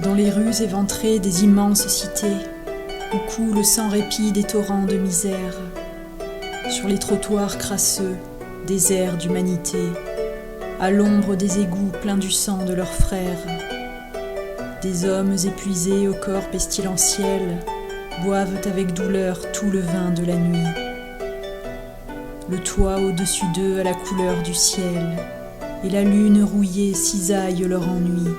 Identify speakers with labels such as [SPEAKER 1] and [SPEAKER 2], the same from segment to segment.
[SPEAKER 1] Dans les rues éventrées des immenses cités, où coule sans répit des torrents de misère, sur les trottoirs crasseux, déserts d'humanité, à l'ombre des égouts pleins du sang de leurs frères, des hommes épuisés au corps pestilentiel boivent avec douleur tout le vin de la nuit. Le toit au-dessus d'eux a la couleur du ciel, et la lune rouillée cisaille leur ennui.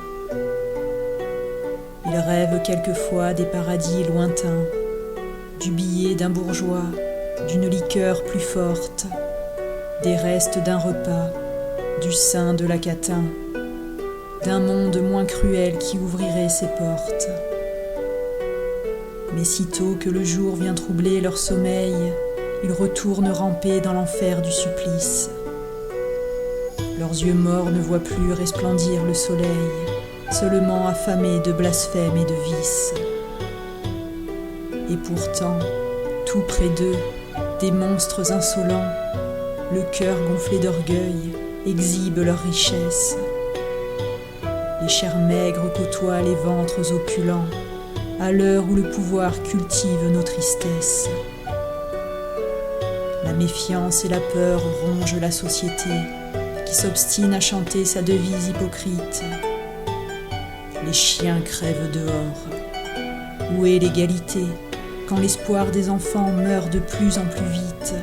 [SPEAKER 1] Ils rêvent quelquefois des paradis lointains, du billet d'un bourgeois, d'une liqueur plus forte, des restes d'un repas, du sein de la catin, d'un monde moins cruel qui ouvrirait ses portes. Mais sitôt que le jour vient troubler leur sommeil, ils retournent ramper dans l'enfer du supplice. Leurs yeux morts ne voient plus resplendir le soleil, seulement affamés de blasphème et de vice. Et pourtant, tout près d'eux, des monstres insolents, le cœur gonflé d'orgueil, exhibent leur richesse. Les chairs maigres côtoient les ventres opulents, à l'heure où le pouvoir cultive nos tristesses. La méfiance et la peur rongent la société, qui s'obstine à chanter sa devise hypocrite. Les chiens crèvent dehors. Où est l'égalité, quand l'espoir des enfants meurt de plus en plus vite?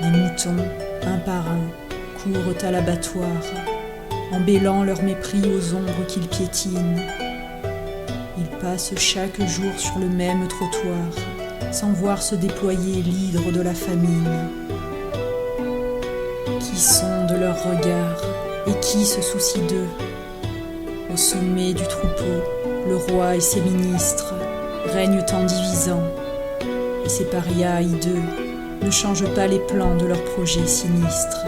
[SPEAKER 1] Les moutons, un par un, courent à l'abattoir, embellant leur mépris aux ombres qu'ils piétinent. Ils passent chaque jour sur le même trottoir, sans voir se déployer l'hydre de la famine. Qui sonde leurs regards et qui se soucie d'eux? Au sommet du troupeau, le roi et ses ministres règnent en divisant, et ces parias hideux ne changent pas les plans de leurs projets sinistres.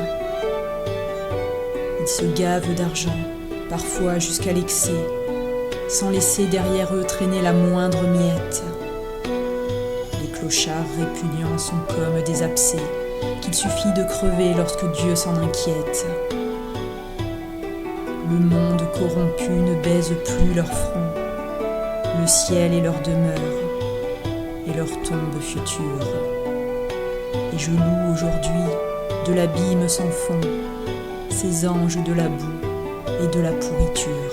[SPEAKER 1] Ils se gavent d'argent, parfois jusqu'à l'excès, sans laisser derrière eux traîner la moindre miette. Les clochards répugnants sont comme des abcès qu'il suffit de crever lorsque Dieu s'en inquiète. Le monde corrompu ne baise plus leur front, le ciel est leur demeure et leur tombe future. Et je loue aujourd'hui de l'abîme sans fond ces anges de la boue et de la pourriture.